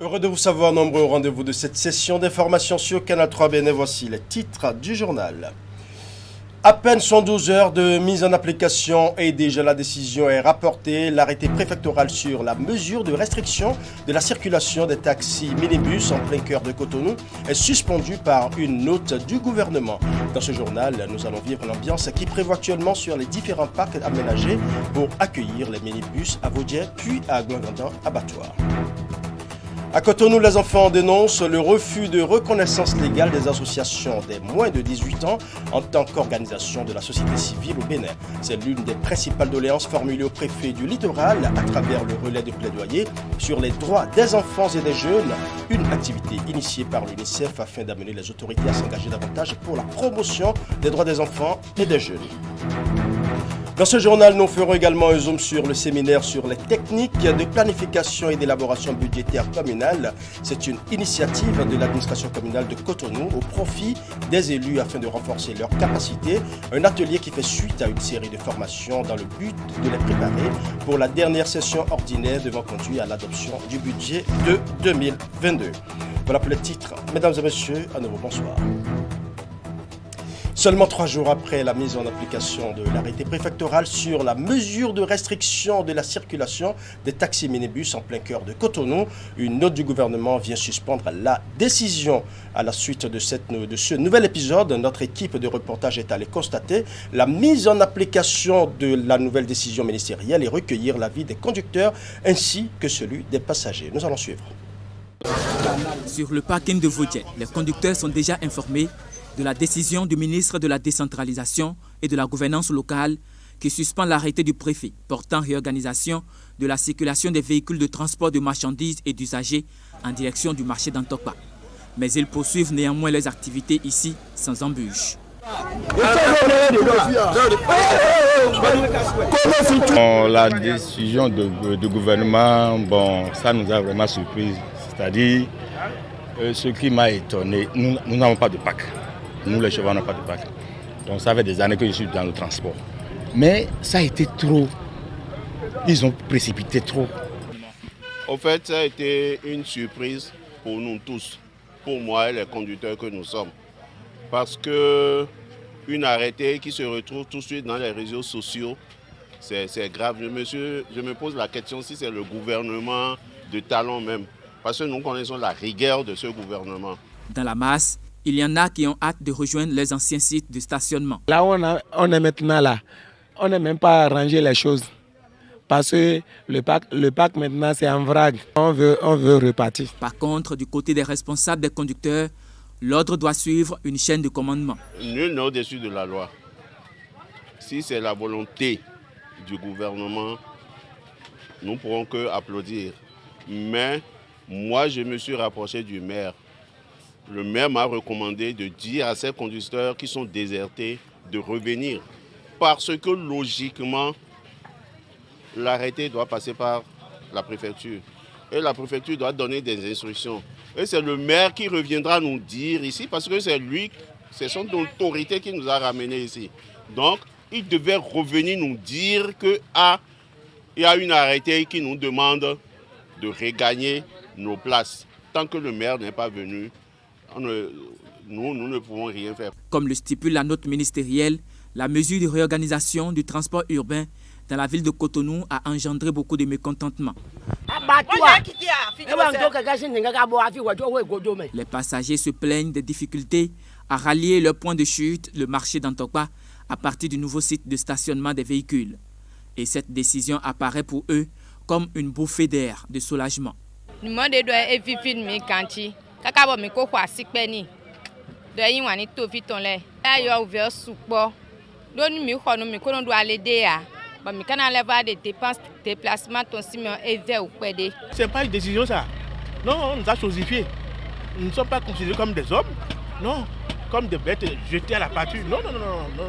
Heureux de vous savoir nombreux au rendez-vous de cette session d'information sur Canal 3 BN. Voici les titres du journal. À peine 112 heures de mise en application et déjà la décision est rapportée. L'arrêté préfectoral sur la mesure de restriction de la circulation des taxis minibus en plein cœur de Cotonou est suspendu par une note du gouvernement. Dans ce journal, nous allons vivre l'ambiance qui prévoit actuellement sur les différents parcs aménagés pour accueillir les minibus à Vaudier puis à Gouingandan abattoir. À Cotonou, les enfants dénoncent le refus de reconnaissance légale des associations des moins de 18 ans en tant qu'organisation de la société civile au Bénin. C'est l'une des principales doléances formulées au préfet du littoral à travers le relais de plaidoyer sur les droits des enfants et des jeunes, une activité initiée par l'UNICEF afin d'amener les autorités à s'engager davantage pour la promotion des droits des enfants et des jeunes. Dans ce journal, nous ferons également un zoom sur le séminaire sur les techniques de planification et d'élaboration budgétaire communale. C'est une initiative de l'administration communale de Cotonou au profit des élus afin de renforcer leurs capacités. Un atelier qui fait suite à une série de formations dans le but de les préparer pour la dernière session ordinaire devant conduire à l'adoption du budget de 2022. Voilà pour les titres. Mesdames et messieurs, à nouveau bonsoir. Seulement 3 jours après la mise en application de l'arrêté préfectoral sur la mesure de restriction de la circulation des taxis minibus en plein cœur de Cotonou, une note du gouvernement vient suspendre la décision. À la suite de ce nouvel épisode, notre équipe de reportage est allée constater la mise en application de la nouvelle décision ministérielle et recueillir l'avis des conducteurs ainsi que celui des passagers. Nous allons suivre. Sur le parking de Vaudier, les conducteurs sont déjà informés de la décision du ministre de la décentralisation et de la gouvernance locale qui suspend l'arrêté du préfet portant réorganisation de la circulation des véhicules de transport de marchandises et d'usagers en direction du marché d'Antokpa. Mais ils poursuivent néanmoins leurs activités ici sans embûche. La décision du gouvernement, ça nous a vraiment surpris. C'est-à-dire, ce qui m'a étonné, nous n'avons pas de PAC. Nous, les chauffeurs, n'avons pas de PAC. Donc, ça fait des années que je suis dans le transport. Mais ça a été trop. Ils ont précipité trop. Au fait, ça a été une surprise pour nous tous, pour moi et les conducteurs que nous sommes. Parce que une arrêtée qui se retrouve tout de suite dans les réseaux sociaux, c'est grave. Je me pose la question si c'est le gouvernement de talon même. Parce que nous connaissons la rigueur de ce gouvernement. Dans la masse, il y en a qui ont hâte de rejoindre les anciens sites de stationnement. Là où on est maintenant là, on n'est même pas arrangé les choses. Parce que le parc maintenant c'est en vrac. On veut repartir. Par contre, du côté des responsables des conducteurs, l'ordre doit suivre une chaîne de commandement. Nul n'est au-dessus de la loi. Si c'est la volonté du gouvernement, nous ne pourrons que applaudir. Mais moi, je me suis rapproché du maire. Le maire m'a recommandé de dire à ces conducteurs qui sont désertés de revenir. Parce que logiquement, l'arrêté doit passer par la préfecture. Et la préfecture doit donner des instructions. Et c'est le maire qui reviendra nous dire ici, parce que c'est son autorité qui nous a ramenés ici. Donc, il devait revenir nous dire qu'il y a une arrêté qui nous demande de regagner nos places. Tant que le maire n'est pas venu, nous ne pouvons rien faire. Comme le stipule la note ministérielle, la mesure de réorganisation du transport urbain dans la ville de Cotonou a engendré beaucoup de mécontentement. Les passagers se plaignent des difficultés à rallier leur point de chute, le marché d'Antokpa, à partir du nouveau site de stationnement des véhicules. Et cette décision apparaît pour eux comme une bouffée d'air de soulagement. C'est pas une décision ça. Non, on nous a chosifiés. Nous ne sommes pas considérés comme des hommes. Non, comme des bêtes jetées à la pâture. Non,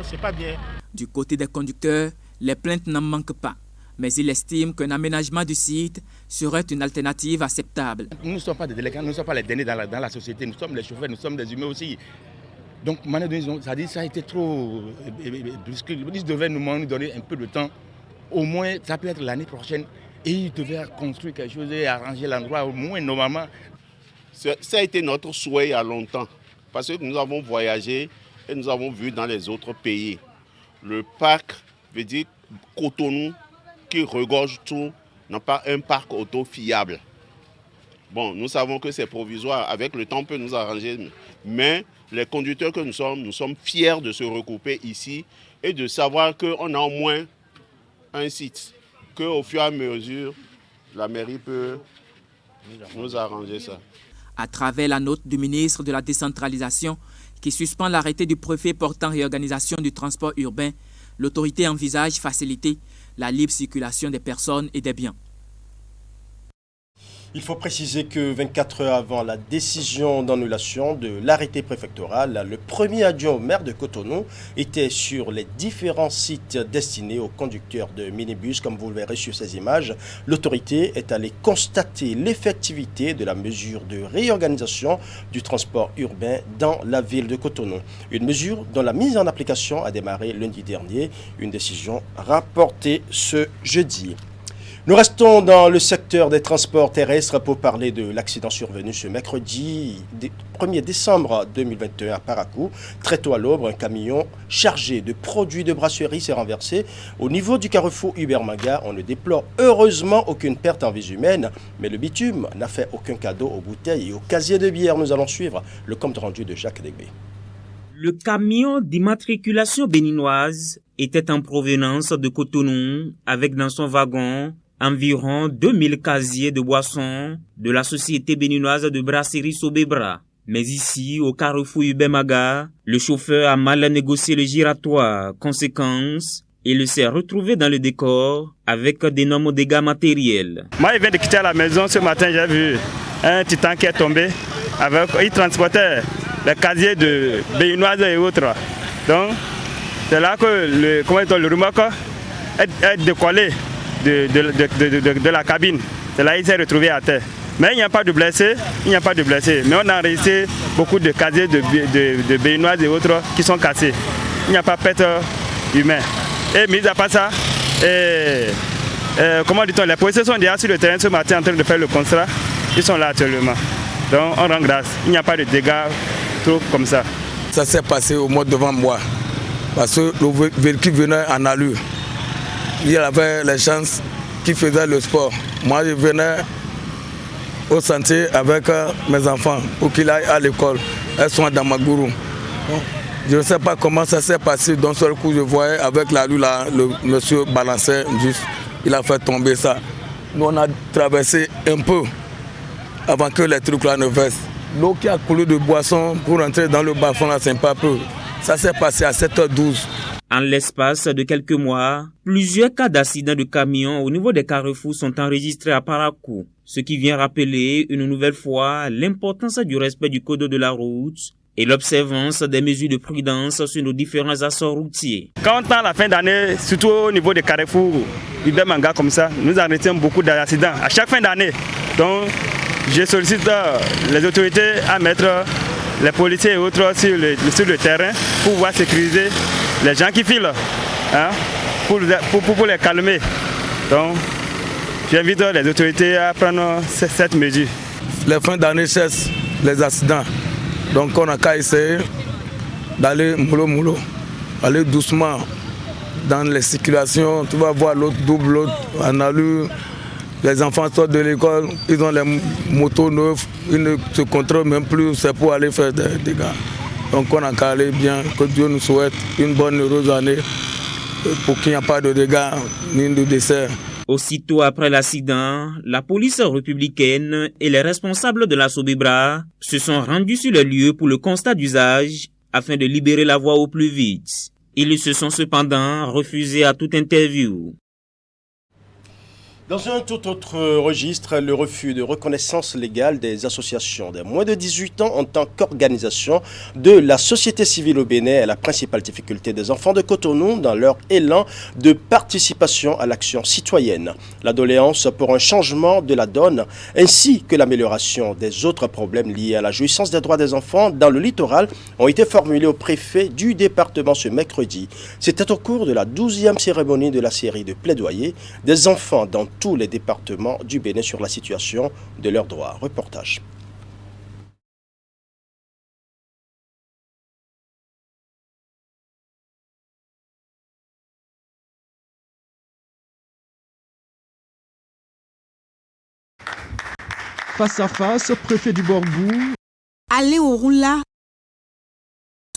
c'est pas bien. Du côté des conducteurs, les plaintes n'en manquent pas. Mais il estime qu'un aménagement du site serait une alternative acceptable. Nous ne sommes pas des délinquants, nous ne sommes pas les derniers dans la société. Nous sommes les chauffeurs, nous sommes des humains aussi. Donc, ça a été trop brusque. Ils devaient nous donner un peu de temps. Au moins, ça peut être l'année prochaine. Et il devait construire quelque chose et arranger l'endroit au moins normalement. Ça a été notre souhait il y a longtemps. Parce que nous avons voyagé et nous avons vu dans les autres pays. Le parc veut dire Cotonou qui regorge tout, n'a pas un parc auto fiable. Bon, nous savons que c'est provisoire. Avec le temps, on peut nous arranger. Mais les conducteurs que nous sommes fiers de se regrouper ici et de savoir qu'on a au moins un site. Qu'au fur et à mesure, la mairie peut nous arranger ça. À travers la note du ministre de la Décentralisation qui suspend l'arrêté du préfet portant réorganisation du transport urbain, l'autorité envisage faciliter la libre circulation des personnes et des biens. Il faut préciser que 24 heures avant la décision d'annulation de l'arrêté préfectoral, le premier adjoint au maire de Cotonou était sur les différents sites destinés aux conducteurs de minibus, comme vous le verrez sur ces images. L'autorité est allée constater l'effectivité de la mesure de réorganisation du transport urbain dans la ville de Cotonou. Une mesure dont la mise en application a démarré lundi dernier, une décision rapportée ce jeudi. Nous restons dans le secteur des transports terrestres pour parler de l'accident survenu ce mercredi 1er décembre 2021 à Parakou. Très tôt à l'aube, un camion chargé de produits de brasserie s'est renversé au niveau du carrefour Hubert-Manga. On ne déplore heureusement aucune perte en vie humaine, mais le bitume n'a fait aucun cadeau aux bouteilles et aux casiers de bière. Nous allons suivre le compte rendu de Jacques Degbé. Le camion d'immatriculation béninoise était en provenance de Cotonou avec dans son wagon environ 2000 casiers de boissons de la société béninoise de brasserie Sobebra. Mais ici, au carrefour Hubert-Manga, le chauffeur a mal négocié le giratoire. Conséquence, il s'est retrouvé dans le décor avec d'énormes dégâts matériels. Moi, je viens de quitter la maison ce matin, j'ai vu un titan qui est tombé. Il transportait les casiers de béninoises et autres. Donc, c'est là que le remorque est décollé de la cabine. C'est là qu'il s'est retrouvé à terre. Mais il n'y a pas de blessés, Mais on a resté beaucoup de casiers de béninoises et autres qui sont cassés. Il n'y a pas de perte humaine. Et mis à part ça, les policiers sont déjà sur le terrain ce matin en train de faire le constat. Ils sont là actuellement. Donc on rend grâce. Il n'y a pas de dégâts trop comme ça. Ça s'est passé au mois de novembre. Parce que le véhicule venait en allure. Il y avait les gens qui faisaient le sport. Moi, je venais au sentier avec mes enfants pour qu'ils aillent à l'école. Elles sont à Damagourou. Je ne sais pas comment ça s'est passé. D'un seul coup, je voyais avec la rue, là, le monsieur balançait juste. Il a fait tomber ça. Nous, on a traversé un peu avant que les trucs là ne versent. L'eau qui a coulé de boisson pour entrer dans le bas-fond, là, c'est pas peu. Ça s'est passé à 7h12. En l'espace de quelques mois, plusieurs cas d'accidents de camions au niveau des carrefours sont enregistrés à Parakou, ce qui vient rappeler une nouvelle fois l'importance du respect du code de la route et l'observance des mesures de prudence sur nos différents assorts routiers. Quand on tend la fin d'année, surtout au niveau des carrefours, Hubert-Manga comme ça, nous arrêtons beaucoup d'accidents à chaque fin d'année. Donc, je sollicite les autorités à mettre les policiers et autres sur le terrain pour pouvoir sécuriser les gens qui filent, pour les calmer. Donc, j'invite les autorités à prendre cette mesure. Les fins d'année cessent les accidents. Donc, on a qu'à essayer d'aller mollo, aller doucement dans les circulations. Tu vas voir l'autre double, l'autre en allure. Les enfants sortent de l'école, ils ont les motos neuves, ils ne se contrôlent même plus, c'est pour aller faire des dégâts. Donc on a qu'à aller bien, que Dieu nous souhaite une bonne heureuse année pour qu'il n'y ait pas de dégâts ni de décès. Aussitôt après l'accident, la police républicaine et les responsables de la Sobebra se sont rendus sur le lieu pour le constat d'usage afin de libérer la voie au plus vite. Ils se sont cependant refusés à toute interview. Dans un tout autre registre, le refus de reconnaissance légale des associations des moins de 18 ans en tant qu'organisation de la société civile au Bénin est la principale difficulté des enfants de Cotonou dans leur élan de participation à l'action citoyenne. La doléance pour un changement de la donne ainsi que l'amélioration des autres problèmes liés à la jouissance des droits des enfants dans le littoral ont été formulés au préfet du département ce mercredi. C'était au cours de la 12e cérémonie de la série de plaidoyer des enfants dans tous les départements du Bénin sur la situation de leurs droits. Reportage. Face à face, préfet du Borgou. Alain Orunla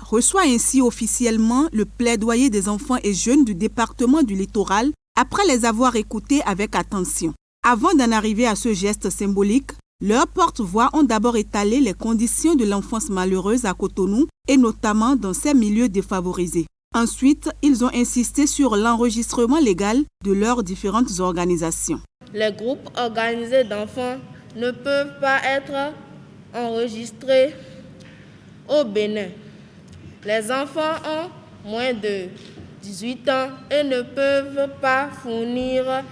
reçoit ainsi officiellement le plaidoyer des enfants et jeunes du département du Littoral après les avoir écoutés avec attention. Avant d'en arriver à ce geste symbolique, leurs porte-voix ont d'abord étalé les conditions de l'enfance malheureuse à Cotonou et notamment dans ces milieux défavorisés. Ensuite, ils ont insisté sur l'enregistrement légal de leurs différentes organisations. Les groupes organisés d'enfants ne peuvent pas être enregistrés au Bénin. Les enfants ont moins de 18 ans et ne peuvent pas fournir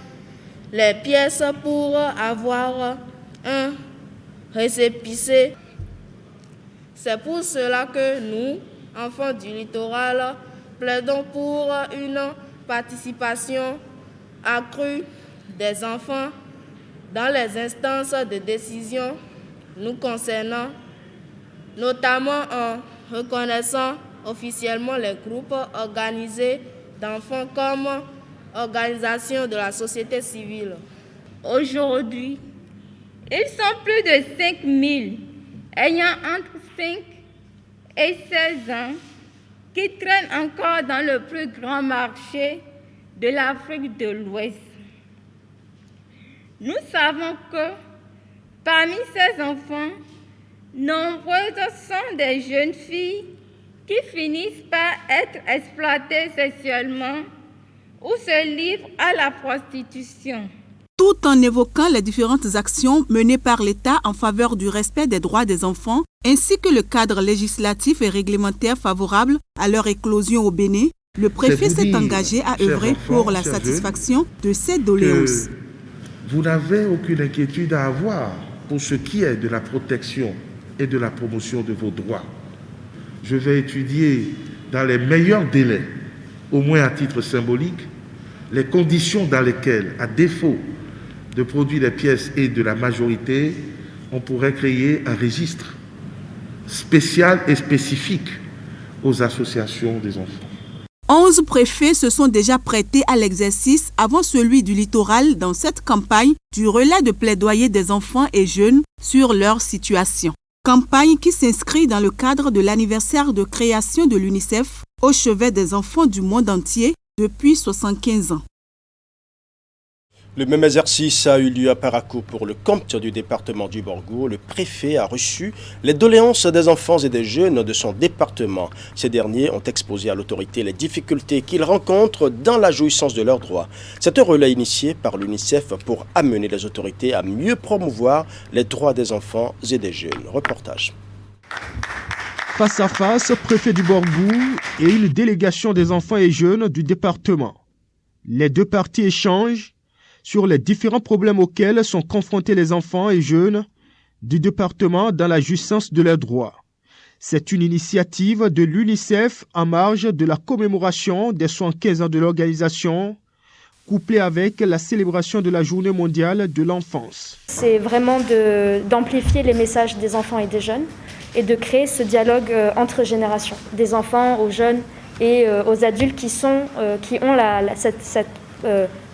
les pièces pour avoir un récépissé. C'est pour cela que nous, enfants du littoral, plaidons pour une participation accrue des enfants dans les instances de décision nous concernant, notamment en reconnaissant officiellement les groupes organisés d'enfants comme organisation de la société civile. Aujourd'hui, ils sont plus de 5000 ayant entre 5 et 16 ans qui traînent encore dans le plus grand marché de l'Afrique de l'Ouest. Nous savons que parmi ces enfants, nombreuses sont des jeunes filles qui finissent par être exploitées sexuellement ou se livrent à la prostitution. Tout en évoquant les différentes actions menées par l'État en faveur du respect des droits des enfants, ainsi que le cadre législatif et réglementaire favorable à leur éclosion au Bénin, le préfet s'est engagé à œuvrer pour la satisfaction de ces doléances. Vous n'avez aucune inquiétude à avoir pour ce qui est de la protection et de la promotion de vos droits. Je vais étudier dans les meilleurs délais, au moins à titre symbolique, les conditions dans lesquelles, à défaut de produire des pièces et de la majorité, on pourrait créer un registre spécial et spécifique aux associations des enfants. 11 préfets se sont déjà prêtés à l'exercice avant celui du littoral dans cette campagne du relais de plaidoyer des enfants et jeunes sur leur situation. Campagne qui s'inscrit dans le cadre de l'anniversaire de création de l'UNICEF au chevet des enfants du monde entier depuis 75 ans. Le même exercice a eu lieu à Parakou pour le compte du département du Borgou. Le préfet a reçu les doléances des enfants et des jeunes de son département. Ces derniers ont exposé à l'autorité les difficultés qu'ils rencontrent dans la jouissance de leurs droits. C'est un relais initié par l'UNICEF pour amener les autorités à mieux promouvoir les droits des enfants et des jeunes. Reportage. Face à face, préfet du Borgou et une délégation des enfants et jeunes du département. Les deux parties échangent sur les différents problèmes auxquels sont confrontés les enfants et jeunes du département dans la jouissance de leurs droits. C'est une initiative de l'UNICEF en marge de la commémoration des 75 ans de l'organisation, couplée avec la célébration de la Journée mondiale de l'enfance. C'est vraiment d'amplifier les messages des enfants et des jeunes et de créer ce dialogue entre générations, des enfants aux jeunes et aux adultes qui ont cette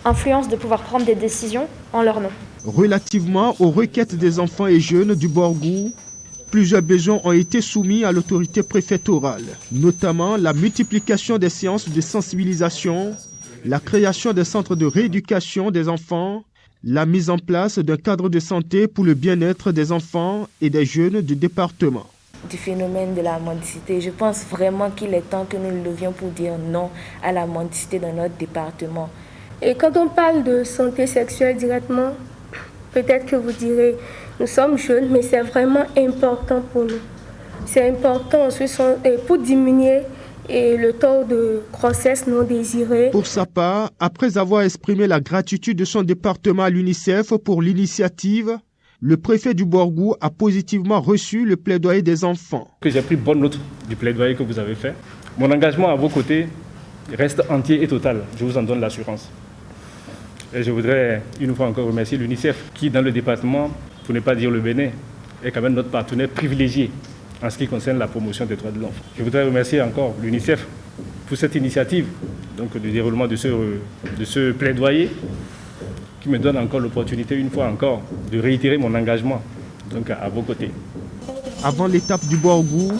influence de pouvoir prendre des décisions en leur nom. Relativement aux requêtes des enfants et jeunes du Borgou, plusieurs besoins ont été soumis à l'autorité préfectorale, notamment la multiplication des séances de sensibilisation, la création des centres de rééducation des enfants, la mise en place d'un cadre de santé pour le bien-être des enfants et des jeunes du département. Du phénomène de la mendicité, je pense vraiment qu'il est temps que nous nous levions pour dire non à la mendicité dans notre département. Et quand on parle de santé sexuelle directement, peut-être que vous direz, nous sommes jeunes, mais c'est vraiment important pour nous. C'est important pour diminuer le taux de grossesse non désirée. Pour sa part, après avoir exprimé la gratitude de son département à l'UNICEF pour l'initiative, le préfet du Borgou a positivement reçu le plaidoyer des enfants. J'ai pris bonne note du plaidoyer que vous avez fait. Mon engagement à vos côtés reste entier et total, je vous en donne l'assurance. Et je voudrais une fois encore remercier l'UNICEF qui, dans le département, pour ne pas dire le Bénin, est quand même notre partenaire privilégié en ce qui concerne la promotion des droits de l'enfant. Je voudrais remercier encore l'UNICEF pour cette initiative, donc le déroulement de ce plaidoyer qui me donne encore l'opportunité, une fois encore, de réitérer mon engagement donc à vos côtés. Avant l'étape du Borgou,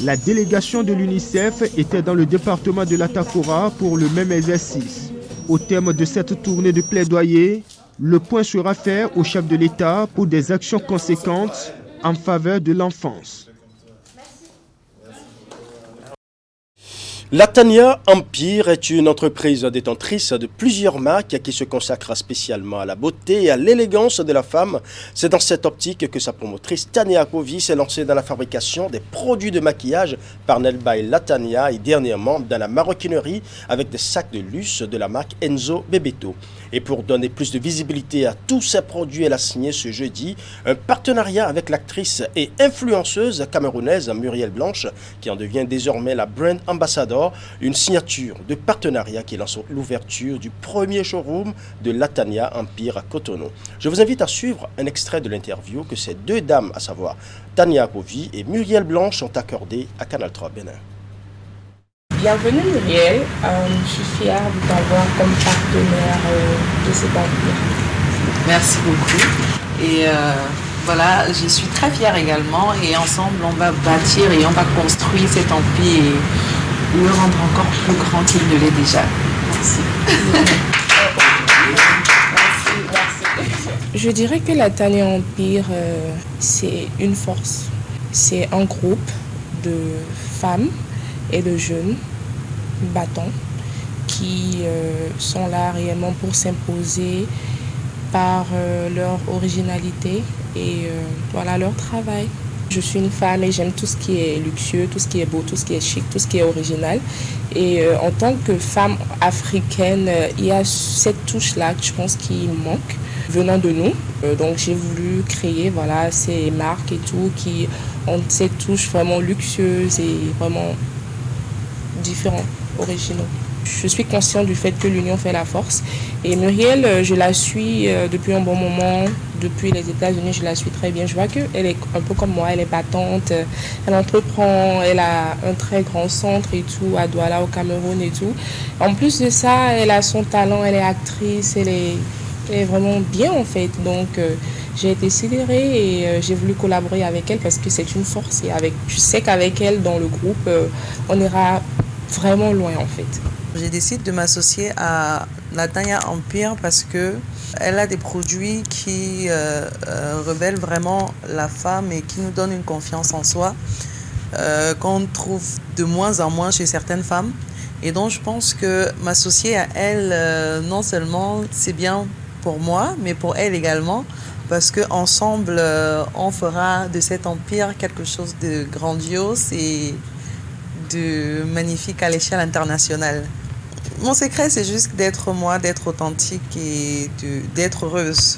la délégation de l'UNICEF était dans le département de l'Atakora pour le même exercice. Au terme de cette tournée de plaidoyer, le point sera fait au chef de l'État pour des actions conséquentes en faveur de l'enfance. Latania Empire est une entreprise détentrice de plusieurs marques qui se consacre spécialement à la beauté et à l'élégance de la femme. C'est dans cette optique que sa promotrice Tania Kovi s'est lancée dans la fabrication des produits de maquillage par Nelbaï Latania et dernièrement dans la maroquinerie avec des sacs de luxe de la marque Enzo Bebeto. Et pour donner plus de visibilité à tous ces produits, elle a signé ce jeudi un partenariat avec l'actrice et influenceuse camerounaise Muriel Blanche, qui en devient désormais la brand ambassador, une signature de partenariat qui lance l'ouverture du premier showroom de Latania Empire à Cotonou. Je vous invite à suivre un extrait de l'interview que ces deux dames, à savoir Tania Kovi et Muriel Blanche, ont accordé à Canal 3 Bénin. Bienvenue Muriel, je suis fière de t'avoir comme partenaire de cet empire. Merci beaucoup. Et voilà, je suis très fière également et ensemble on va bâtir et on va construire cet empire et le rendre encore plus grand qu'il ne l'est déjà. Merci. Je dirais que la Latania Empire, c'est une force. C'est un groupe de femmes et de jeunes battants qui sont là réellement pour s'imposer par leur originalité et voilà, leur travail. Je suis une femme et j'aime tout ce qui est luxueux, tout ce qui est beau, tout ce qui est chic, tout ce qui est original. Et en tant que femme africaine, il y a cette touche-là que je pense qui manque venant de nous. Donc j'ai voulu créer voilà, ces marques et tout qui ont cette touche vraiment luxueuse et vraiment différents, originaux. Je suis consciente du fait que l'union fait la force. Et Muriel, je la suis depuis un bon moment, depuis les États-Unis, je la suis très bien. Je vois qu'elle est un peu comme moi, elle est battante, elle entreprend, elle a un très grand centre et tout, à Douala, au Cameroun et tout. En plus de ça, elle a son talent, elle est actrice, elle est vraiment bien en fait. Donc j'ai été sidérée et j'ai voulu collaborer avec elle parce que c'est une force. Et je sais qu'avec elle, dans le groupe, on ira vraiment loin en fait. J'ai décidé de m'associer à Latania Empire parce qu'elle a des produits qui révèlent vraiment la femme et qui nous donnent une confiance en soi qu'on trouve de moins en moins chez certaines femmes. Et donc je pense que m'associer à elle, non seulement c'est bien pour moi, mais pour elle également, parce qu'ensemble, on fera de cet empire quelque chose de grandiose et de magnifique à l'échelle internationale. Mon secret, c'est juste d'être moi, d'être authentique et d'être heureuse.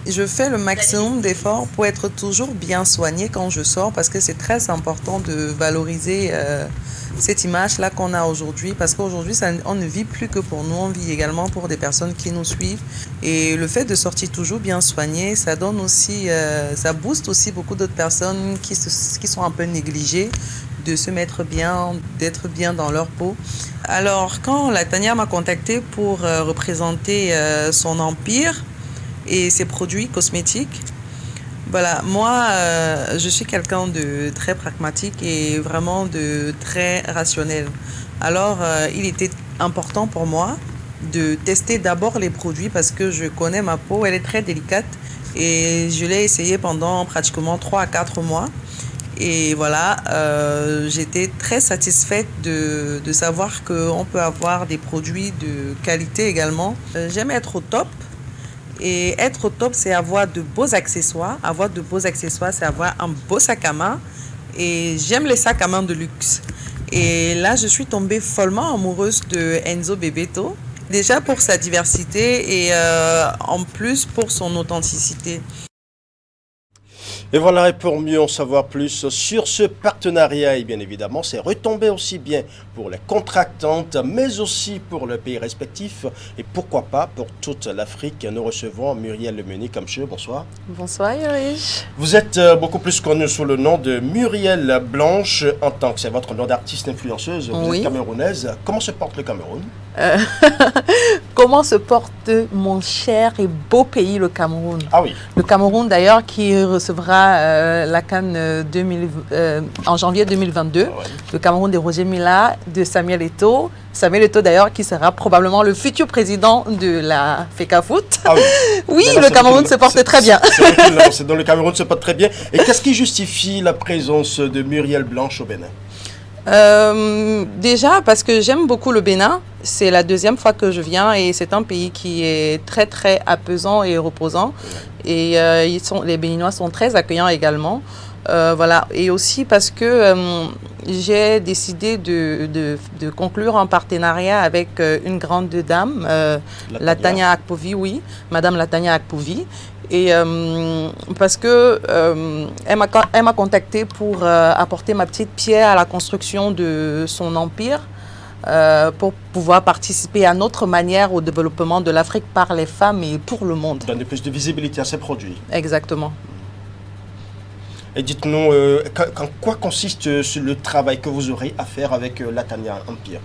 Je fais le maximum d'efforts pour être toujours bien soignée quand je sors parce que c'est très important de valoriser cette image-là qu'on a aujourd'hui parce qu'aujourd'hui, on ne vit plus que pour nous, on vit également pour des personnes qui nous suivent. Et le fait de sortir toujours bien soignée, ça donne aussi, ça booste aussi beaucoup d'autres personnes qui sont un peu négligées de se mettre bien, d'être bien dans leur peau. Alors, quand Latania m'a contactée pour représenter son empire et ses produits cosmétiques, voilà, moi, je suis quelqu'un de très pragmatique et vraiment de très rationnel. Alors, il était important pour moi de tester d'abord les produits parce que je connais ma peau, elle est très délicate et je l'ai essayé pendant pratiquement 3 à 4 mois. Et voilà, j'étais très satisfaite de savoir qu'on peut avoir des produits de qualité également. J'aime être au top. Et être au top, c'est avoir de beaux accessoires. Avoir de beaux accessoires, c'est avoir un beau sac à main. Et j'aime les sacs à main de luxe. Et là, je suis tombée follement amoureuse de Enzo Bebeto. Déjà pour sa diversité et en plus pour son authenticité. Et voilà, et pour mieux en savoir plus sur ce partenariat, et bien évidemment, c'est retombé aussi bien pour les contractantes, mais aussi pour le pays respectif, et pourquoi pas pour toute l'Afrique. Nous recevons Muriel Lemeni Kamche, bonsoir. Bonsoir Yorish. Vous êtes beaucoup plus connue sous le nom de Muriel Blanche, en tant que c'est votre nom d'artiste influenceuse, vous êtes camerounaise. Comment se porte le Cameroun? Comment se porte mon cher et beau pays, le Cameroun? Ah oui. Le Cameroun d'ailleurs qui recevra la CAN en janvier 2022. Ah ouais. Le Cameroun de Roger Mila, de Samuel Eto'o. Samuel Eto'o d'ailleurs qui sera probablement le futur président de la FECAFOOT. Ah oui, oui là, le Cameroun se porte très bien. C'est dans le Cameroun se porte très bien. Et qu'est-ce qui justifie la présence de Muriel Blanche au Bénin? Déjà parce que j'aime beaucoup le Bénin, c'est la deuxième fois que je viens et c'est un pays qui est très très apaisant et reposant et les Béninois sont très accueillants également. Voilà. Et aussi parce que j'ai décidé de conclure un partenariat avec une grande dame, Latanya Akpovi, oui, Madame Latanya Akpovi. Et parce que elle m'a contactée pour apporter ma petite pierre à la construction de son empire, pour pouvoir participer à notre manière au développement de l'Afrique par les femmes et pour le monde. Donner plus de visibilité à ces produits. Exactement. Et dites-nous, en quoi consiste le travail que vous aurez à faire avec Latanya Empire?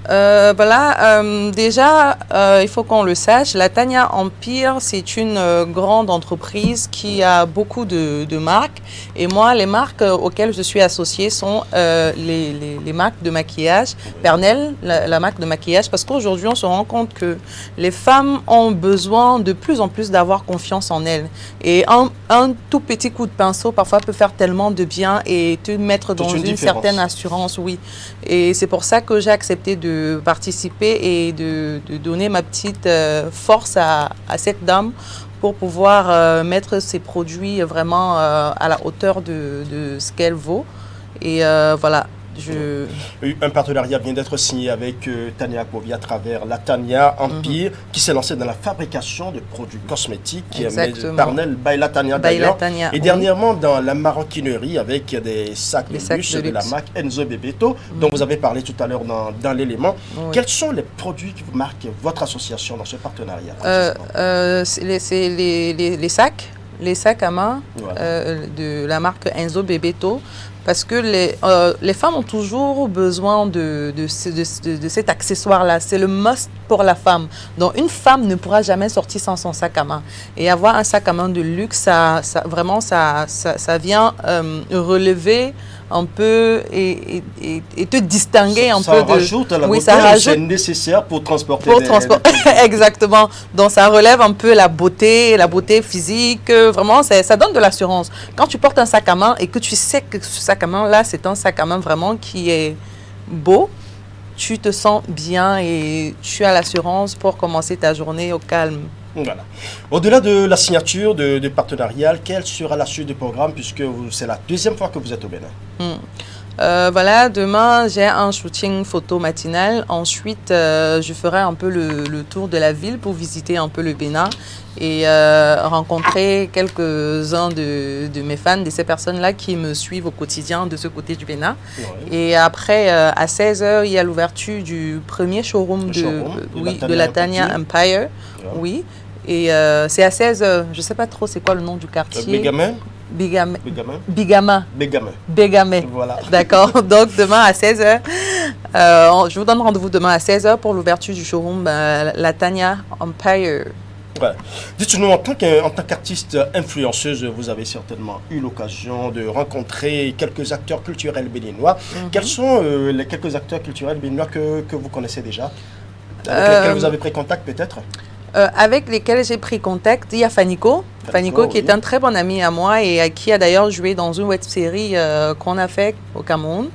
Voilà, déjà, il faut qu'on le sache, Latanya Empire, c'est une grande entreprise qui a beaucoup de marques. Et moi, les marques auxquelles je suis associée sont les marques de maquillage. Pernel, la marque de maquillage, parce qu'aujourd'hui, on se rend compte que les femmes ont besoin de plus en plus d'avoir confiance en elles. Et un tout petit coup de pinceau, parfois, peut faire tellement de bien et te mettre dans une certaine assurance, oui. Et c'est pour ça que j'ai accepté de participer et de donner ma petite force à cette dame pour pouvoir mettre ses produits vraiment à la hauteur de ce qu'elle vaut. Et voilà. Un partenariat vient d'être signé avec Tanya Akpovi à travers Latanya Empire, qui s'est lancé dans la fabrication de produits cosmétiques. Pernel by Latanya d'ailleurs. Et dernièrement dans la maroquinerie avec des sacs de luxe de la marque Enzo Bebeto, dont vous avez parlé tout à l'heure dans l'élément. Oui. Quels sont les produits qui marquent votre association dans ce partenariat? C'est les sacs à main de la marque Enzo Bebeto. Parce que les femmes ont toujours besoin de cet accessoire-là. C'est le must pour la femme. Donc, une femme ne pourra jamais sortir sans son sac à main. Et avoir un sac à main de luxe, ça vient relever un peu et te distinguer un peu. Rajoute à la beauté, c'est nécessaire pour transporter. Exactement. Donc, ça relève un peu la beauté physique. Vraiment, ça donne de l'assurance. Quand tu portes un sac à main et que tu sais que ce sac à main là, c'est un sac à main vraiment qui est beau, tu te sens bien et tu as l'assurance pour commencer ta journée au calme. Voilà. Au-delà de la signature de partenariat, quelle sera la suite du programme puisque c'est la deuxième fois que vous êtes au Bénin? Voilà, demain j'ai un shooting photo matinal. Ensuite, je ferai un peu le tour de la ville pour visiter un peu le Bénin et rencontrer quelques-uns de mes fans, de ces personnes-là qui me suivent au quotidien de ce côté du Bénin. Ouais. Et après, à 16h, il y a l'ouverture du premier showroom de Latanya Empire. Ouais. Oui. Et c'est à 16h. Je ne sais pas trop c'est quoi le nom du quartier. Bégamé. Voilà. D'accord. Donc, demain à 16h, je vous donne rendez-vous demain à 16h pour l'ouverture du showroom Latanya Empire. Voilà. Dites-nous, en tant qu'artiste influenceuse, vous avez certainement eu l'occasion de rencontrer quelques acteurs culturels béninois. Quels sont les quelques acteurs culturels béninois que vous connaissez déjà? Avec lesquels vous avez pris contact peut-être? Avec lesquels j'ai pris contact, il y a Faniko qui est un très bon ami à moi et qui a d'ailleurs joué dans une web-série qu'on a fait au Cameroun.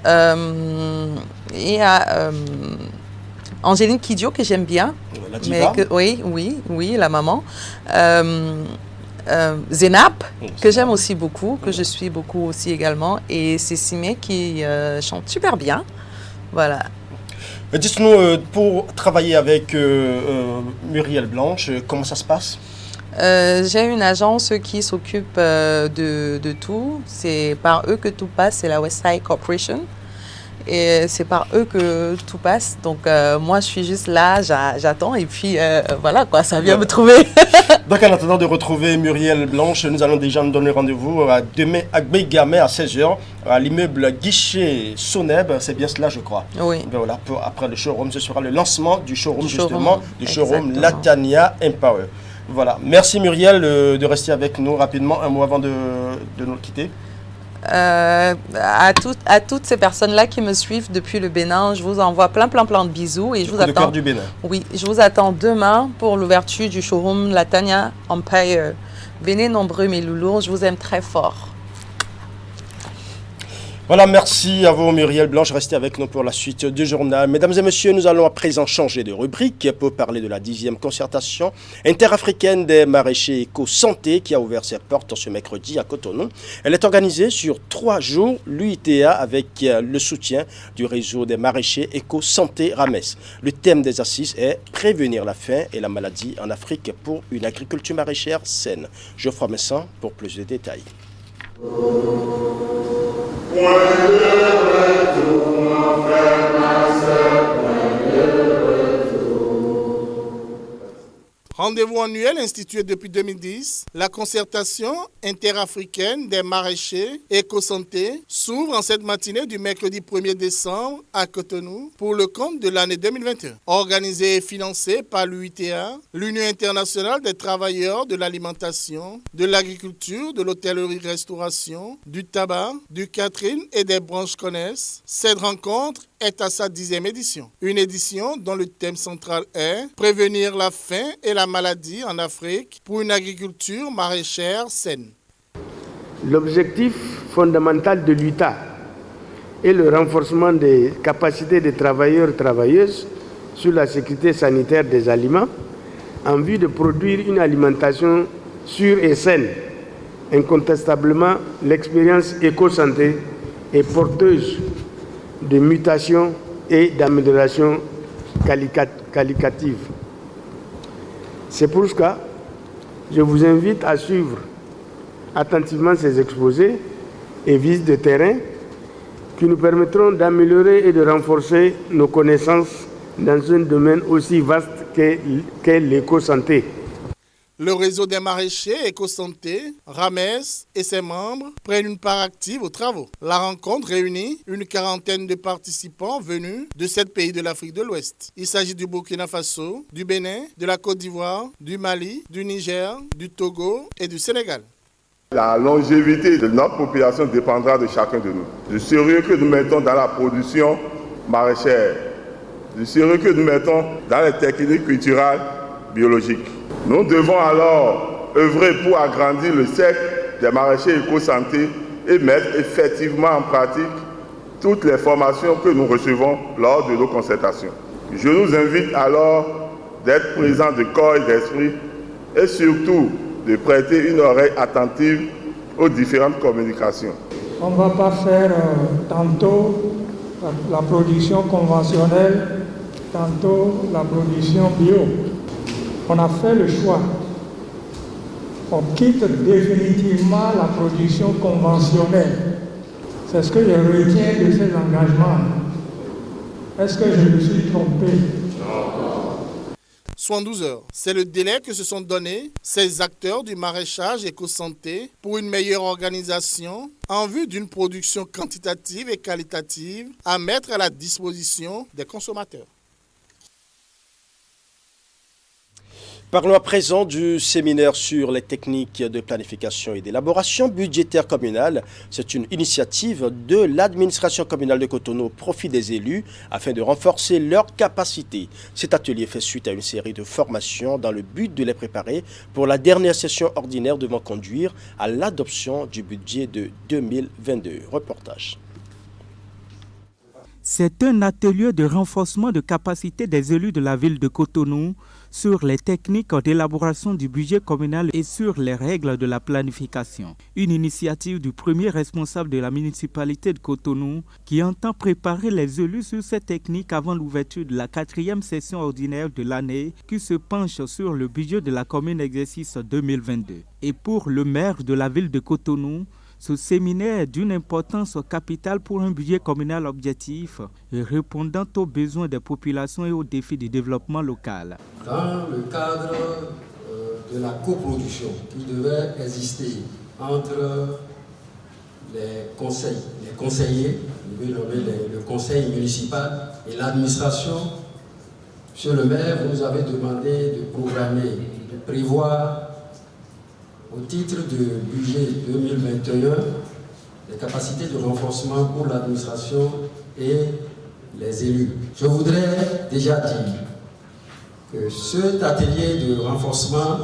Il y a Angéline Kidjo que j'aime bien. La diva. Oui, la maman. Zénap, que j'aime aussi beaucoup, que je suis beaucoup aussi également. Et c'est Simé qui chante super bien. Voilà. Dites-nous, pour travailler avec Muriel Blanche, comment ça se passe? J'ai une agence qui s'occupe de tout. C'est par eux que tout passe, c'est la Westside Corporation. Et c'est par eux que tout passe. Donc moi, je suis juste là, j'attends. Et puis voilà, quoi, ça vient me trouver. Donc en attendant de retrouver Muriel Blanche, nous allons déjà nous donner rendez-vous demain à Gbeigame à 16h à l'immeuble Guichet Soneb. C'est bien cela, je crois. Oui. Voilà, après le showroom, ce sera le lancement du showroom, du showroom Latania Empower. Voilà. Merci Muriel de rester avec nous rapidement, un mot avant de nous quitter. À toutes ces personnes-là qui me suivent depuis le Bénin, je vous envoie plein de bisous et je vous attends. Du Bénin. Oui, je vous attends demain pour l'ouverture du showroom Latania Empire. Venez nombreux mes loulous, je vous aime très fort. Voilà, merci à vous Muriel Blanche. Restez avec nous pour la suite du journal. Mesdames et messieurs, nous allons à présent changer de rubrique pour parler de la 10e concertation interafricaine des maraîchers éco-santé qui a ouvert ses portes ce mercredi à Cotonou. Elle est organisée sur 3 jours, l'UITA avec le soutien du réseau des maraîchers éco-santé Rames. Le thème des assises est prévenir la faim et la maladie en Afrique pour une agriculture maraîchère saine. Geoffroy Messan pour plus de détails. Rendez-vous annuel institué depuis 2010, la concertation interafricaine des maraîchers éco-santé s'ouvre en cette matinée du mercredi 1er décembre à Cotonou pour le compte de l'année 2021. Organisée et financée par l'UITA, l'Union internationale des travailleurs de l'alimentation, de l'agriculture, de l'hôtellerie-restauration, du tabac, du catering et des branches connexes, cette rencontre est à sa 10e édition. Une édition dont le thème central est « Prévenir la faim et la maladie en Afrique pour une agriculture maraîchère saine ». L'objectif fondamental de l'UITA est le renforcement des capacités des travailleurs et travailleuses sur la sécurité sanitaire des aliments en vue de produire une alimentation sûre et saine. Incontestablement, l'expérience éco-santé est porteuse de mutation et d'amélioration qualitative. C'est pour cela que je vous invite à suivre attentivement ces exposés et visites de terrain qui nous permettront d'améliorer et de renforcer nos connaissances dans un domaine aussi vaste qu'est l'éco-santé. Le réseau des maraîchers éco-santé, Rames et ses membres prennent une part active aux travaux. La rencontre réunit une quarantaine de participants venus de 7 pays de l'Afrique de l'Ouest. Il s'agit du Burkina Faso, du Bénin, de la Côte d'Ivoire, du Mali, du Niger, du Togo et du Sénégal. La longévité de notre population dépendra de chacun de nous. Du sérieux que nous mettons dans la production maraîchère, du sérieux que nous mettons dans les techniques culturelles biologiques. Nous devons alors œuvrer pour agrandir le cercle des maraîchers éco-santé et mettre effectivement en pratique toutes les formations que nous recevons lors de nos concertations. Je nous invite alors d'être présents de corps et d'esprit et surtout de prêter une oreille attentive aux différentes communications. On ne va pas faire tantôt la production conventionnelle, tantôt la production bio. On a fait le choix. On quitte définitivement la production conventionnelle. C'est ce que je retiens de ces engagements. Est-ce que je me suis trompé? 72 heures. C'est le délai que se sont donnés ces acteurs du maraîchage éco-santé pour une meilleure organisation en vue d'une production quantitative et qualitative à mettre à la disposition des consommateurs. Parlons à présent du séminaire sur les techniques de planification et d'élaboration budgétaire communale. C'est une initiative de l'administration communale de Cotonou au profit des élus afin de renforcer leurs capacités. Cet atelier fait suite à une série de formations dans le but de les préparer pour la dernière session ordinaire devant conduire à l'adoption du budget de 2022. Reportage. C'est un atelier de renforcement de capacité des élus de la ville de Cotonou sur les techniques d'élaboration du budget communal et sur les règles de la planification. Une initiative du premier responsable de la municipalité de Cotonou qui entend préparer les élus sur ces techniques avant l'ouverture de la 4e session ordinaire de l'année qui se penche sur le budget de la commune exercice 2022. Et pour le maire de la ville de Cotonou, ce séminaire est d'une importance capitale pour un budget communal objectif et répondant aux besoins des populations et aux défis du développement local. Dans le cadre de la coproduction qui devrait exister entre les conseillers, le conseil municipal et l'administration, Monsieur le maire, vous nous avez demandé de programmer, de prévoir au titre du budget 2021, les capacités de renforcement pour l'administration et les élus. Je voudrais déjà dire que cet atelier de renforcement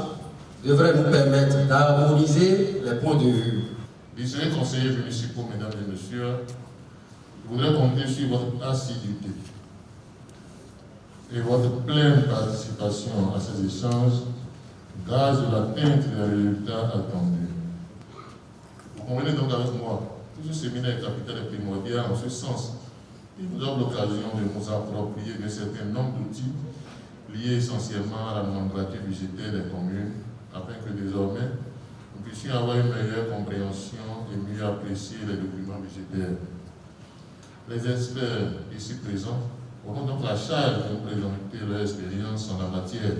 devrait nous permettre d'harmoniser les points de vue. Messieurs les conseillers municipaux, mesdames et messieurs, je voudrais compter sur votre assiduité et votre pleine participation à ces échanges grâce à l'atteinte des résultats attendus. Vous convenez donc avec moi, tout ce séminaire capital est primordial en ce sens. Il nous donne l'occasion de nous approprier d'un certain nombre d'outils liés essentiellement à la nomenclature budgétaire des communes, afin que désormais nous puissions avoir une meilleure compréhension et mieux apprécier les documents budgétaires. Les experts ici présents auront donc la charge de nous présenter leur expérience en la matière.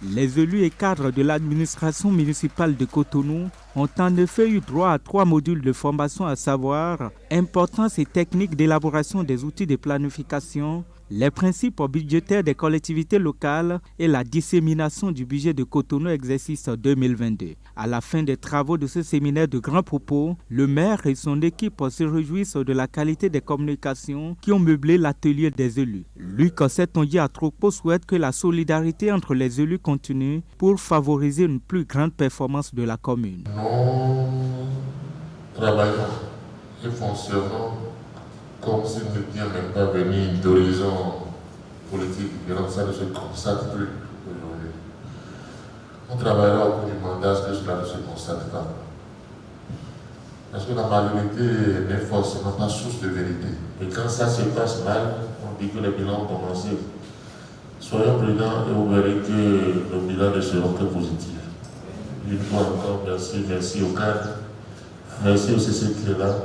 Les élus et cadres de l'administration municipale de Cotonou ont en effet eu droit à 3 modules de formation, à savoir importance et technique d'élaboration des outils de planification, les principes budgétaires des collectivités locales et la dissémination du budget de Cotonou exercice 2022. À la fin des travaux de ce séminaire de grand propos, le maire et son équipe se réjouissent de la qualité des communications qui ont meublé l'atelier des élus. Luc Setongi Atropo souhaite que la solidarité entre les élus continue pour favoriser une plus grande performance de la commune. Nous travaillons et fonctionnons comme s'il ne vient même pas venir d'horizon politique. Et donc ça ne se constate plus aujourd'hui. On travaillera au cours du mandat que cela ne se constate pas. Parce que la majorité n'est forcément pas source de vérité. Et quand ça se passe mal, on dit que les bilans ont commencé. Soyons prudents et vous verrez que nos bilans ne seront que positifs. Une fois encore, merci au cadre, merci au CC qui est là.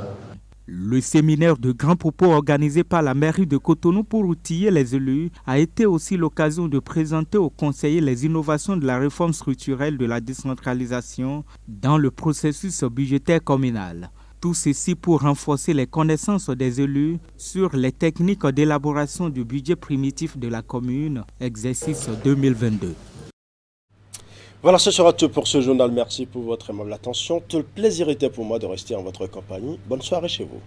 Le séminaire de grands propos organisé par la mairie de Cotonou pour outiller les élus a été aussi l'occasion de présenter aux conseillers les innovations de la réforme structurelle de la décentralisation dans le processus budgétaire communal. Tout ceci pour renforcer les connaissances des élus sur les techniques d'élaboration du budget primitif de la commune, exercice 2022. Voilà, ce sera tout pour ce journal. Merci pour votre aimable attention. Tout le plaisir était pour moi de rester en votre compagnie. Bonne soirée chez vous.